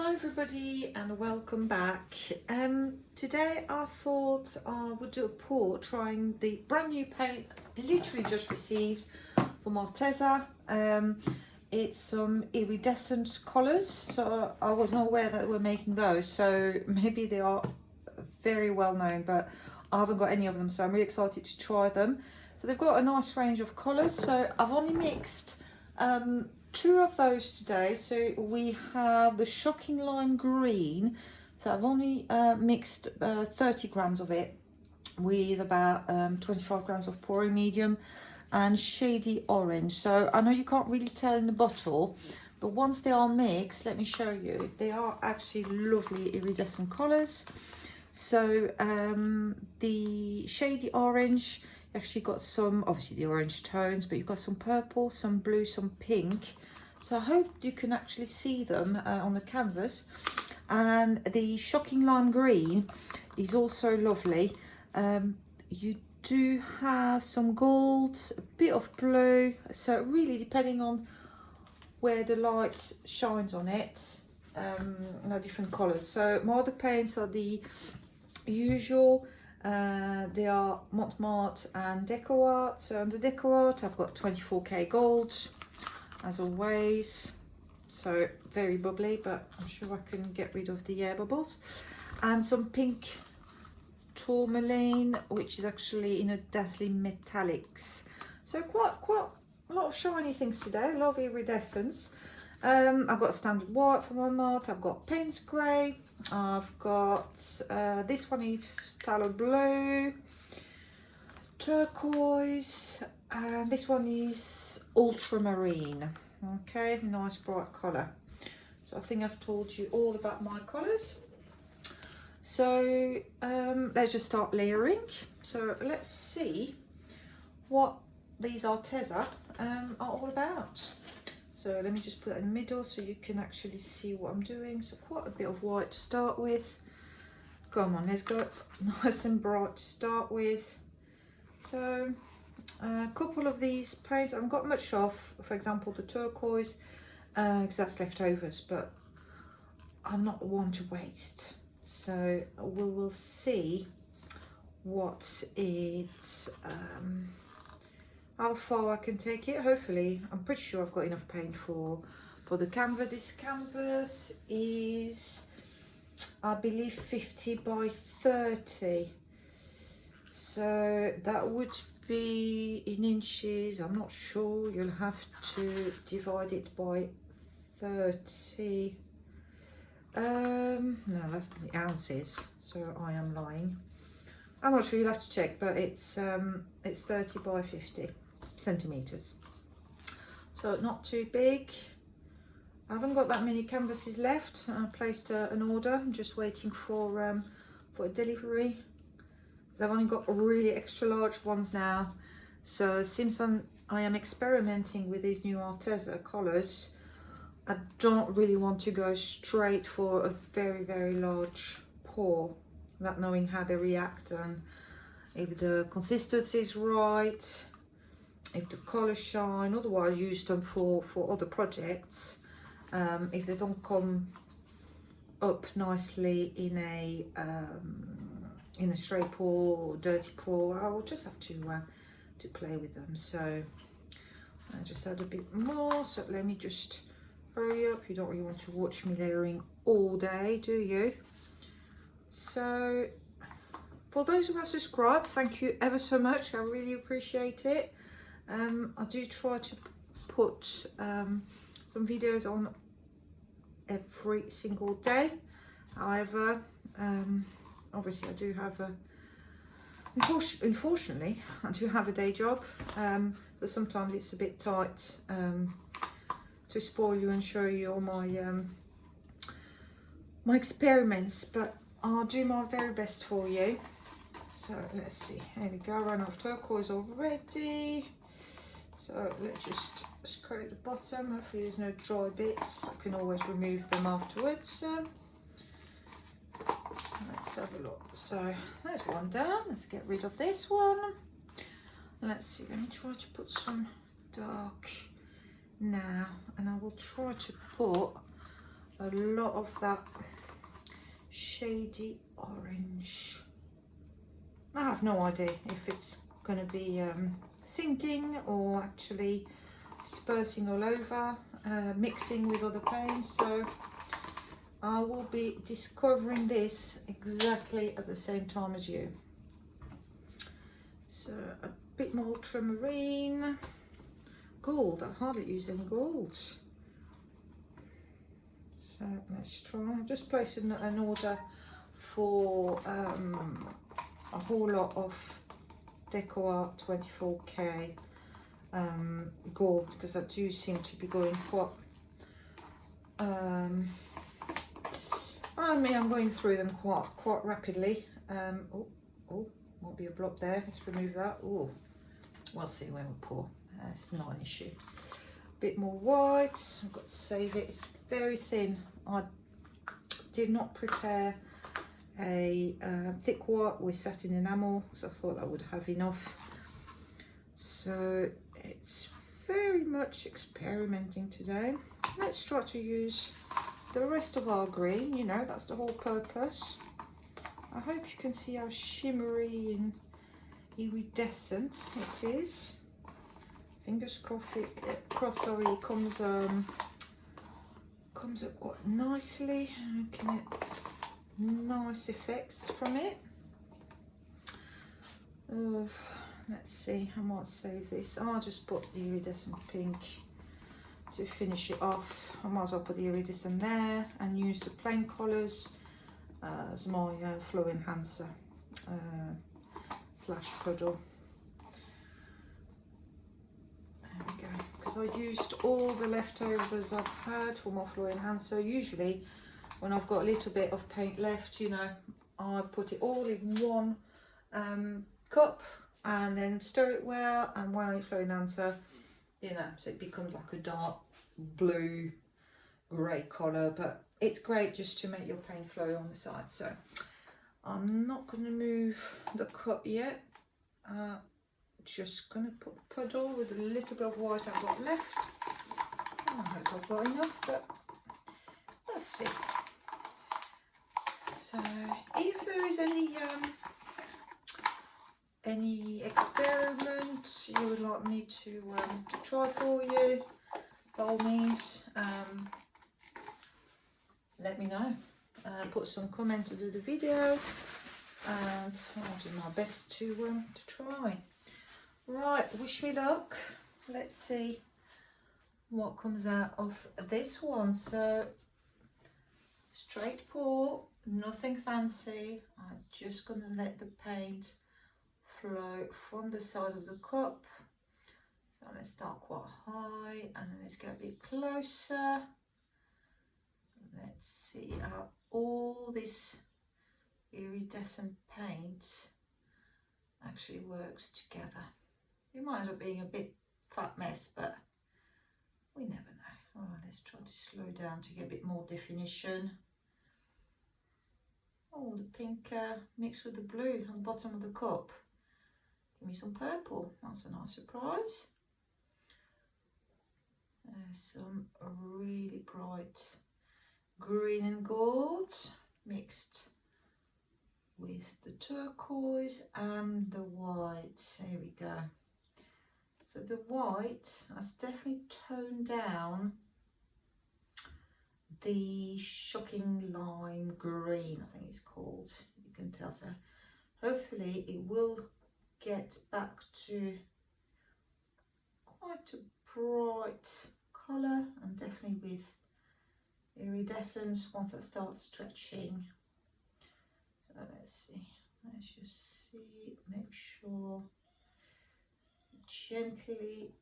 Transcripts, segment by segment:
Hi everybody and welcome back. Today I thought I would do a pour trying the brand new paint I literally just received from Arteza. It's some iridescent colours, so I wasn't aware that we're making those, so maybe they are very well known, but I haven't got any of them, so I'm really excited to try them. So they've got a nice range of colours, so I've only mixed two of those today. So we have the Shocking Lime Green, so I've only mixed 30 grams of it with about 25 grams of pouring medium and Shady Orange. So I know you can't really tell in the bottle, but once they are mixed, let me show you, they are actually lovely iridescent colours. So the Shady Orange, you actually got some, obviously the orange tones, but you've got some purple, some blue, some pink. So I hope you can actually see them on the canvas. And the Shocking Lime Green is also lovely. You do have some gold, a bit of blue, so really depending on where the light shines on it, different colours. So my other paints are the usual. They are Montmartre and DecoArt. So on the DecoArt I've got 24K gold as always, so very bubbly, but I'm sure I can get rid of the air bubbles. And some pink tourmaline, which is actually in a dazzling metallics. So quite a lot of shiny things today, a lot of iridescence. I've got a standard white from Montmartre, I've got Payne's Grey, I've got this one is Phthalo Blue, turquoise, and this one is ultramarine. Okay, nice bright colour. So I think I've told you all about my colours. So let's just start layering. So let's see what these Arteza are all about. So let me just put it in the middle so you can actually see what I'm doing. So quite a bit of white to start with. Come on, let's go nice and bright to start with. So a couple of these paints, I haven't got much off. For example, the turquoise, because that's leftovers, but I'm not the one to waste. So we will see what it, how far I can take it. Hopefully, I'm pretty sure I've got enough paint for the canvas. This canvas is, I believe, 50 by 30. So that would be in inches. I'm not sure. You'll have to divide it by 30. No, that's the ounces. So I am lying. I'm not sure. You'll have to check, but it's 30 by 50 centimeters. So not too big. I haven't got that many canvases left. I placed an order. I'm just waiting for a delivery. I've only got really extra large ones now. So since I am experimenting with these new Arteza colours, I don't really want to go straight for a very large pour without knowing how they react and if the consistency is right, if the colours shine. Otherwise I use them for other projects. If they don't come up nicely in a straight pour or dirty pour, I will just have to play with them. So I just add a bit more. So let me just hurry up. You don't really want to watch me layering all day, do you? So for those who have subscribed, thank you ever so much. I really appreciate it. I do try to put some videos on every single day. However, obviously I do have unfortunately I do have a day job, so sometimes it's a bit tight to spoil you and show you all my experiments, but I'll do my very best for you. So let's see, here we go. I ran off turquoise already, so let's just scrape the bottom. Hopefully there's no dry bits. I can always remove them afterwards. Let's have a look. So there's one done. Let's get rid of this one. Let's see, let me try to put some dark now, and I will try to put a lot of that shady orange. I have no idea if it's going to be sinking or actually dispersing all over, mixing with other paints, so I will be discovering this exactly at the same time as you. So a bit more ultramarine. Gold, I hardly use any gold. So let's try. I just placed an order for a whole lot of DecoArt 24K gold, because I do seem to be going quite I'm going through them quite rapidly. Oh, might be a block there. Let's remove that. Oh, we'll see when we pour. It's not an issue. A bit more white. I've got to save it. It's very thin. I did not prepare a thick white with satin enamel, so I thought I would have enough. So it's very much experimenting today. Let's try to use the rest of our green, you know, that's the whole purpose. I hope you can see how shimmery and iridescent it is. Fingers crossed it comes up quite nicely. You can get nice effects from it. Let's see, I might save this. I'll just put the iridescent pink to finish it off. I might as well put the iridescent there and use the plain colours as my flow enhancer slash puddle. There we go, because I used all the leftovers I've had for my flow enhancer. Usually when I've got a little bit of paint left, you know, I put it all in one cup and then stir it well, and when I flow enhancer, you know, so it becomes like a dark blue grey colour, but it's great just to make your paint flow on the side. So I'm not going to move the cup yet, just going to put the puddle with a little bit of white I've got left. I hope I've got enough, but let's see. So if there is any experiments you would like me to try for you, by all means, let me know. Put some comment under the video, and I'll do my best to try. Right, wish me luck. Let's see what comes out of this one. So straight pour, nothing fancy. I'm just gonna let the paint flow from the side of the cup. So let's start quite high and then let's get a bit closer. Let's see how all this iridescent paint actually works together. It might end up being a bit fat mess, but we never know. All right, let's try to slow down to get a bit more definition. Oh, the pink mixed with the blue on the bottom of the cup. Give me some purple. That's a nice surprise. There's some really bright green and gold mixed with the turquoise and the white. There we go. So the white has definitely toned down the Shocking Lime Green, I think it's called. You can tell. So hopefully it will get back to quite a bright colour, and definitely with iridescence once it starts stretching. So let's see, let's just see, make sure gently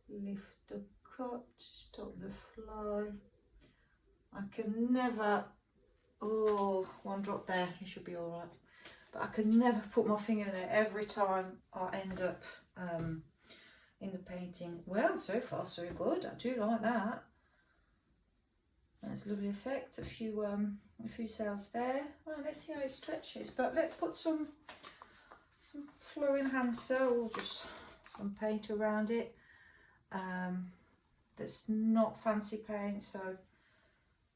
lift the cup to stop the flow. I can never, oh, one drop there, it should be all right, but I can never put my finger there. Every time I end up in the painting. Well, so far so good. I do like that. That's a lovely effect. A few cells there. Well, let's see how it stretches. But let's put some flow enhancer or just some paint around it. that's not fancy paint, so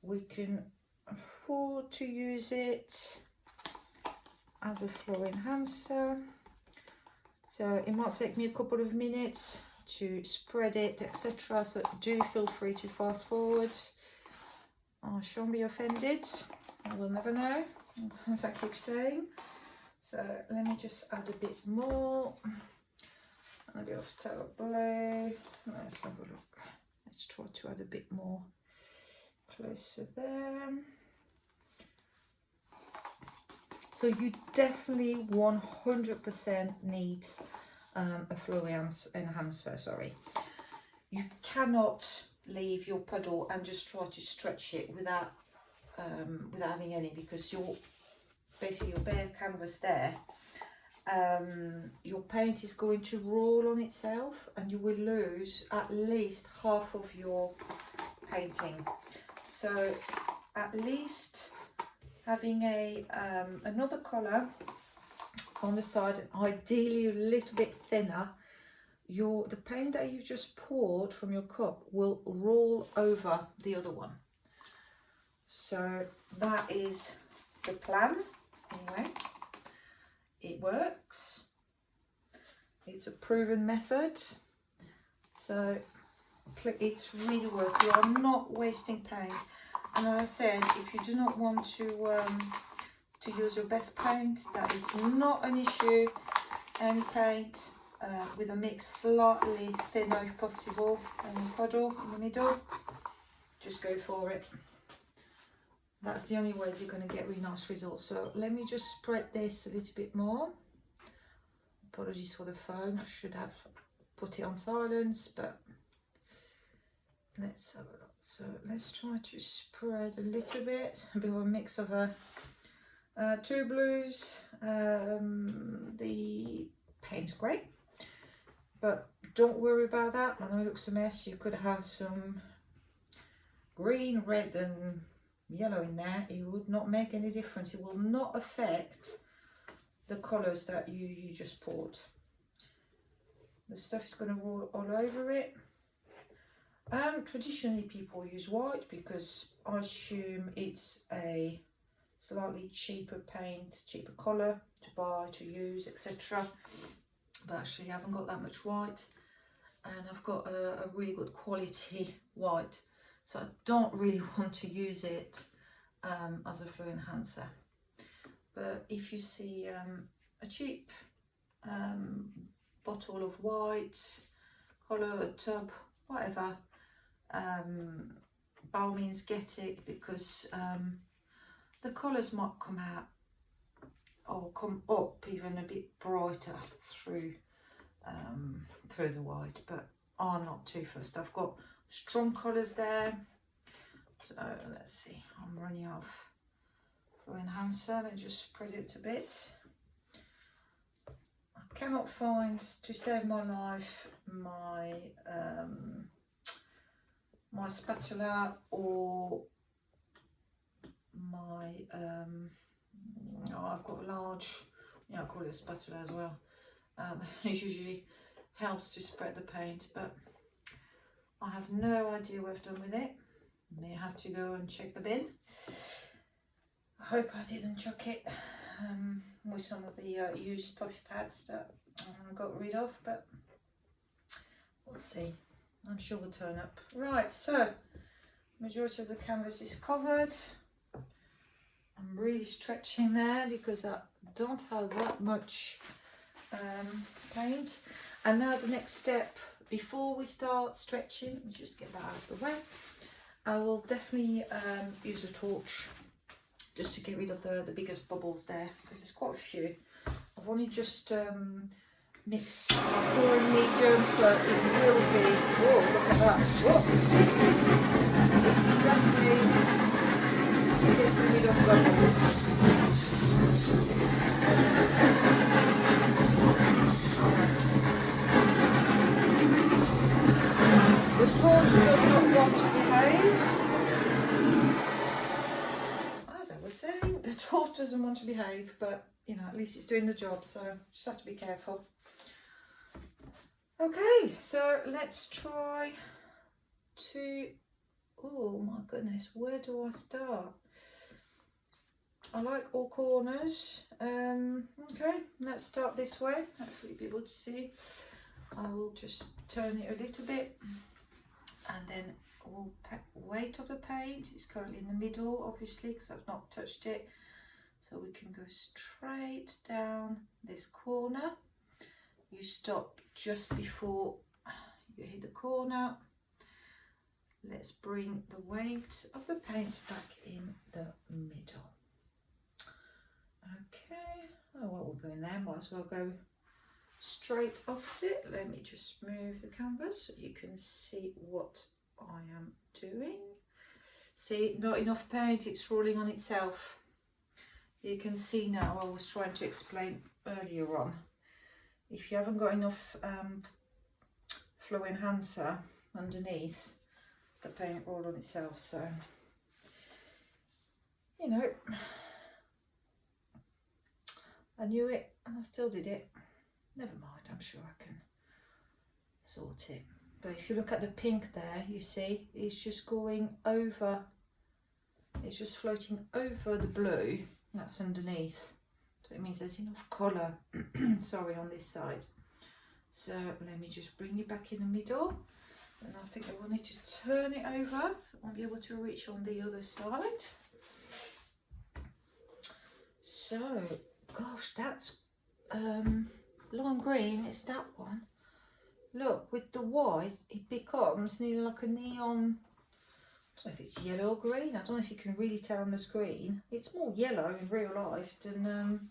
we can afford to use it as a flow enhancer. So it might take me a couple of minutes to spread it, etc. So do feel free to fast forward. I shan't be offended. I will never know, as I keep saying. So let me just add a bit more. A bit of Terra Blue. Let's have a look. Let's try to add a bit more closer there. So you definitely 100% need a flow enhancer, sorry. You cannot leave your puddle and just try to stretch it without having any, because your basically your bare canvas there, your paint is going to roll on itself and you will lose at least half of your painting. So at least having a another colour on the side, and ideally a little bit thinner, the paint that you've just poured from your cup will roll over the other one. So that is the plan anyway. It works. It's a proven method, so it's really work. You are not wasting paint. And as I said, if you do not want to use your best paint, that is not an issue. Any paint with a mix slightly thinner if possible, and a puddle in the middle, just go for it. That's the only way you're going to get really nice results. So let me just spread this a little bit more. Apologies for the phone, I should have put it on silence, but let's have a look. So let's try to spread a little bit, a bit of a mix of two blues. The paint's great, but don't worry about that. I know it looks a mess. You could have some green, red and yellow in there. It would not make any difference. It will not affect the colours that you just poured. The stuff is going to roll all over it. Traditionally people use white because I assume it's a slightly cheaper paint, cheaper colour to buy, to use, etc. But actually I haven't got that much white, and I've got a really good quality white, so I don't really want to use it as a flow enhancer. But if you see a cheap bottle of white, colour, a tub, whatever, by all means get it, because the colours might come out or come up even a bit brighter through the white, but I'm not too fussed. I've got strong colours there, so let's see, I'm running off flow enhancer. Let me just spread it a bit. I cannot find, to save my life, my my spatula or my I've got a large, I call it a spatula as well. It usually helps to spread the paint, but I have no idea what I've done with it. May have to go and check the bin. I hope I didn't chuck it with some of the used puppy pads that I got rid of, but we'll see. I'm sure we'll turn up. Right, so majority of the canvas is covered. I'm really stretching there because I don't have that much paint. And now the next step, before we start stretching, let me just get that out of the way. I will definitely use a torch just to get rid of the biggest bubbles there, because there's quite a few. I've only just mixed pouring medium, so it will be, whoa, look at that, whoa. It's definitely getting rid of bubbles. The torch does not want to behave. As I was saying, the torch doesn't want to behave, but you know, at least it's doing the job, so just have to be careful. Okay, so let's try to, oh my goodness, where do I start? I like all corners. Okay, let's start this way. Hopefully you'll be able to see. I will just turn it a little bit, and then all weight of the paint is currently in the middle, obviously, because I've not touched it. So we can go straight down this corner. You stop just before you hit the corner. Let's bring the weight of the paint back in the middle. Okay, oh well, we're going there, might as well go straight opposite. Let me just move the canvas so you can see what I am doing. See, not enough paint, it's rolling on itself. You can see now, I was trying to explain earlier on, if you haven't got enough flow enhancer underneath, the paint roll on itself. So, you know, I knew it and I still did it. Never mind, I'm sure I can sort it. But if you look at the pink there, you see it's just going over, it's just floating over the blue that's underneath. So it means there's enough colour, sorry, on this side. So let me just bring it back in the middle. And I think I will need to turn it over, so I won't be able to reach on the other side. So, gosh, that's lime green, it's that one. Look, with the white, it becomes nearly like a neon, I don't know if it's yellow or green, I don't know if you can really tell on the screen. It's more yellow in real life than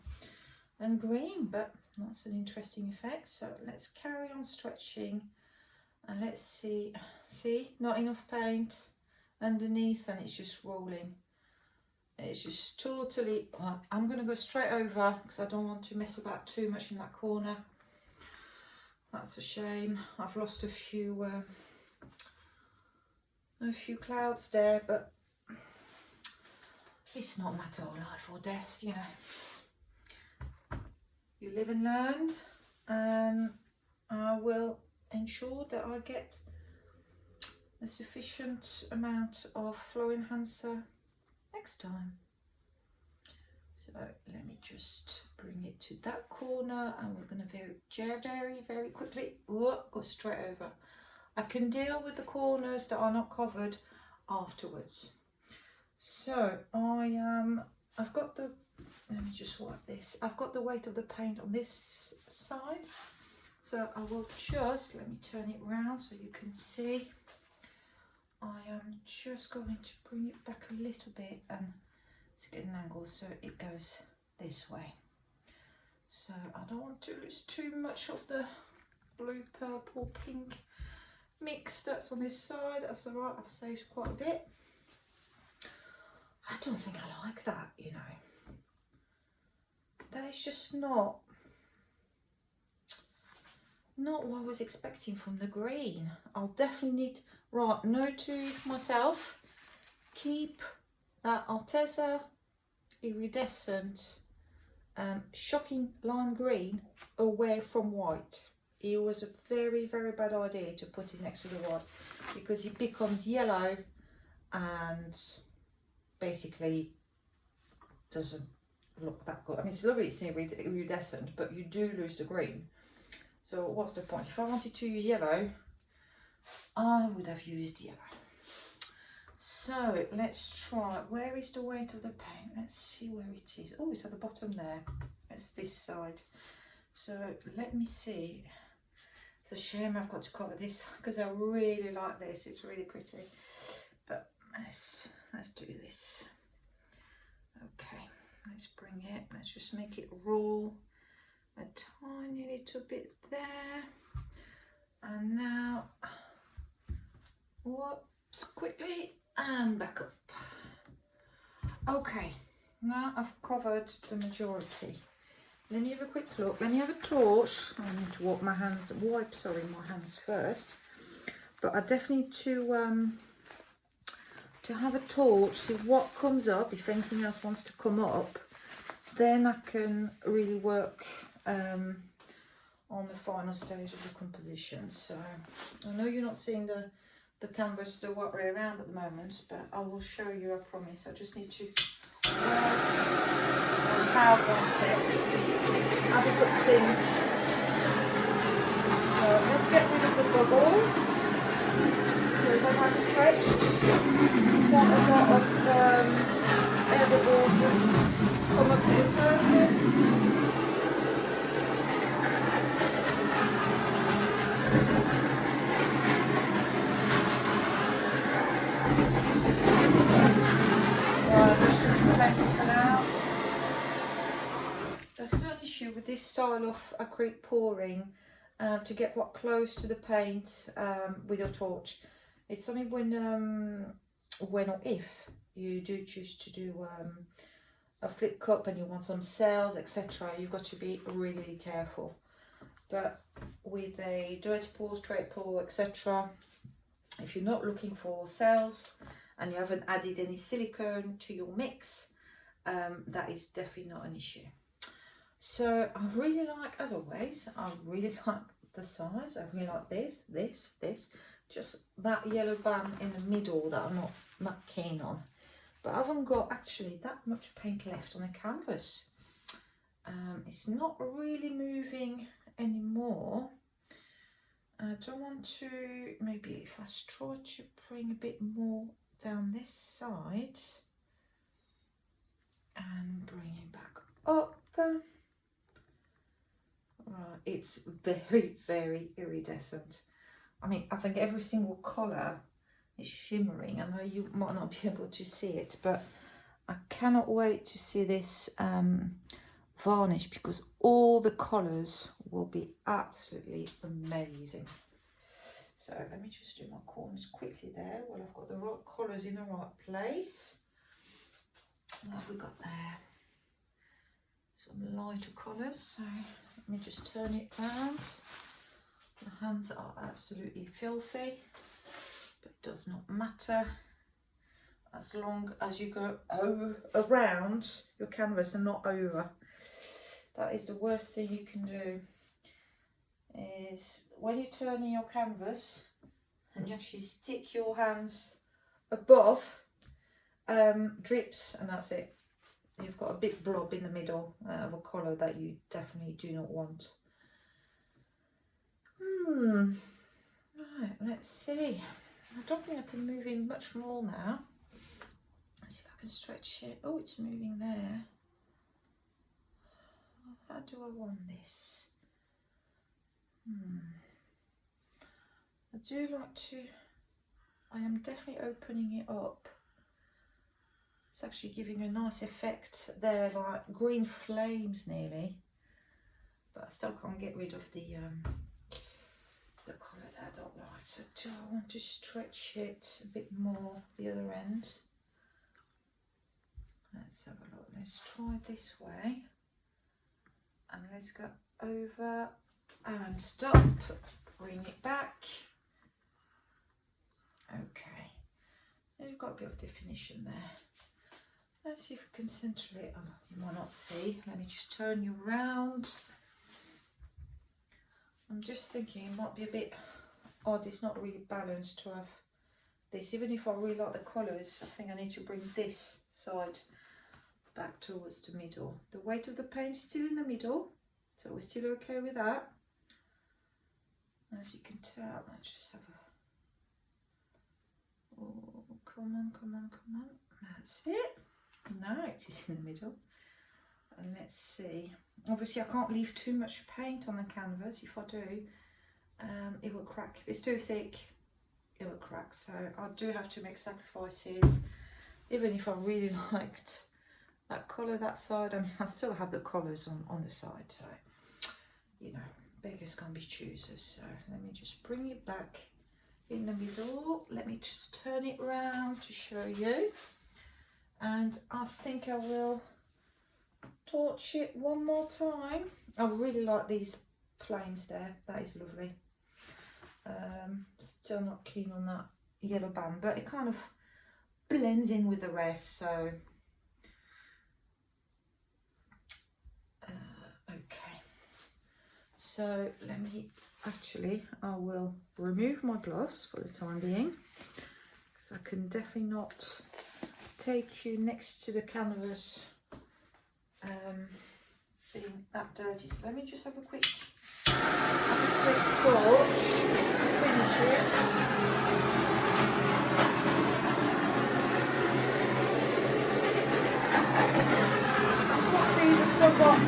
green, but that's an interesting effect. So let's carry on stretching and let's see, not enough paint underneath and it's just rolling. It's just totally, I'm going to go straight over because I don't want to mess about too much in that corner. That's a shame. I've lost a few clouds there, but it's not a matter of life or death, you know. You live and learn, and I will ensure that I get a sufficient amount of flow enhancer next time. So let me just bring it to that corner, and we're going to very quickly go straight over. I can deal with the corners that are not covered afterwards. So I've got the, let me just wipe this. I've got the weight of the paint on this side. So I will just, let me turn it round so you can see. I am just going to bring it back a little bit and to get an angle so it goes this way. So I don't want to lose too much of the blue, purple, pink mix that's on this side. That's all right, I've saved quite a bit. I don't think I like that, you know. That is just not what I was expecting from the green. I'll definitely need, right, note to myself, keep that Arteza Iridescent shocking lime green away from white. It was a very bad idea to put it next to the white because it becomes yellow and basically doesn't look that good. I mean, it's lovely, it's iridescent, but you do lose the green. So what's the point? If I wanted to use yellow, I would have used yellow. So let's try, where is the weight of the paint? Let's see where it is. Oh, it's at the bottom there. It's this side. So let me see. It's a shame I've got to cover this because I really like this. It's really pretty. But let's do this. Okay, let's bring it. Let's just make it roll a tiny little bit there. And now, whoops, quickly. And back up. Okay, now I've covered the majority. Let me have a quick look. Let me have a torch. I need to wipe my hands first. But I definitely need to have a torch, see what comes up. If anything else wants to come up, then I can really work on the final stage of the composition. So I know you're not seeing the the canvas the right way around at the moment, but I will show you, I promise. I just need to how I want it. Have a good think. So let's get rid of the bubbles. Because I have stretched quite a lot of air bubbles and come up to the surface. That's not an issue with this style of acrylic pouring, to get what close to the paint with your torch. It's something when or if you do choose to do a flip cup and you want some cells, etc., you've got to be really careful. But with a dirty pour, straight pour, etc., if you're not looking for cells and you haven't added any silicone to your mix, that is definitely not an issue. So I really like, as always, I really like the size. I really like this. Just that yellow band in the middle that I'm not keen on. But I haven't got actually that much paint left on the canvas. It's not really moving anymore. I don't want to, maybe if I try to bring a bit more down this side and bring it back up. Right, it's very iridescent. I mean, I think every single colour is shimmering. I know you might not be able to see it, but I cannot wait to see this varnish, because all the colours will be absolutely amazing. So let me just do my corners quickly there while I've got the right colours in the right place. What have we got there? Some lighter colours, so let me just turn it round. The hands are absolutely filthy, but it does not matter as long as you go around your canvas and not over. That is the worst thing you can do, is when you're turning your canvas and you actually stick your hands above, drips, and that's it. You've got a big blob in the middle of a colour that you definitely do not want. Right, let's see. I don't think I can move in much more now. Let's see if I can stretch it. Oh, it's moving there. How do I want this? I do like to, I am definitely opening it up. It's actually giving a nice effect there, like green flames nearly. But I still can't get rid of the colour that I don't like. So do I want to stretch it a bit more the other end? Let's have a look. Let's try this way. And let's go over and stop. Bring it back. Okay. You've got a bit of definition there. Let's see if we can centre it. Oh, you might not see. Let me just turn you around. I'm just thinking it might be a bit odd. It's not really balanced to have this. Even if I really like the colours, I think I need to bring this side back towards the middle. The weight of the paint is still in the middle, so we're still okay with that. As you can tell, let's just have a... Oh, come on. That's it. Now it is in the middle. And let's see. Obviously I can't leave too much paint on the canvas. If I do, it will crack. If it's too thick, it will crack. So I do have to make sacrifices. Even if I really liked that colour, that side, I mean, I still have the colours on the side. So, you know, beggars can't be choosers. So let me just bring it back in the middle. Let me just turn it round to show you. And I think I will torch it one more time. I really like these flames there. That is lovely. Still not keen on that yellow band, but it kind of blends in with the rest. So okay. So let me actually I will remove my gloves for the time being, because I can definitely not take you next to the canvas being that dirty. So let me just have a quick torch, finish it. These have still got a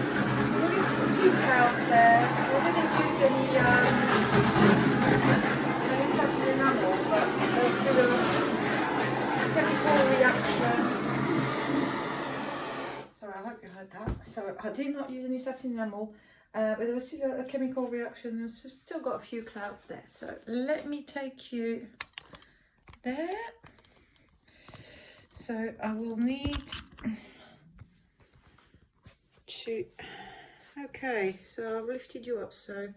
few clouds there. I didn't use any satin enamel, but there's still a chemical reaction. Sorry, I hope you heard that. So I did not use any satin enamel, but there was still a chemical reaction. It's still got a few clouds there. So let me take you there. So I will need to, okay, so I've lifted you up, so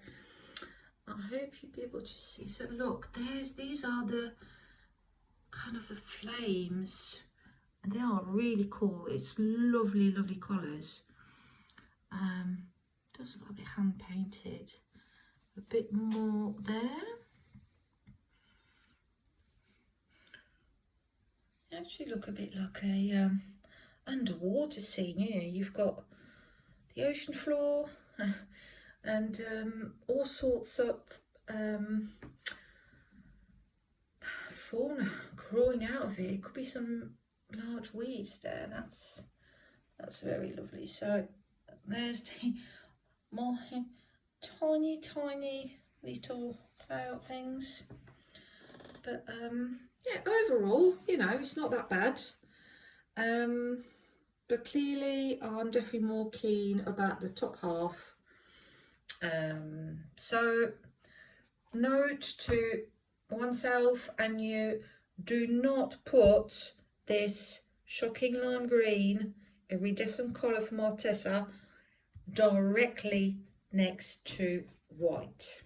I hope you'll be able to see. So look, these are the kind of the flames, and they are really cool. It's lovely, lovely colours. Does look like they're hand painted. A bit more there. They actually look a bit like a underwater scene. You know, you've got the ocean floor and all sorts of fauna growing out of it. It could be some large weeds there. That's very lovely. So there's the more tiny little cloud things, but yeah, overall, you know, it's not that bad. But clearly I'm definitely more keen about the top half. So note to oneself and you, do not put this shocking lime green iridescent colour from Arteza directly next to white.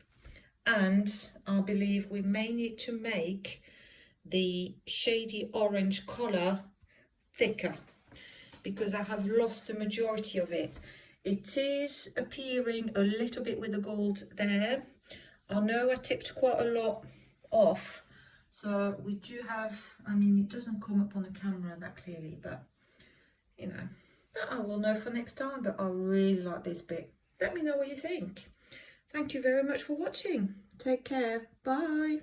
And I believe we may need to make the shady orange colour thicker, because I have lost the majority of it. It is appearing a little bit with the gold there. I know I tipped quite a lot off, so we do have, I mean, it doesn't come up on the camera that clearly, but you know, I will know for next time. But I really like this bit. Let me know what you think. Thank you very much for watching. Take care. Bye.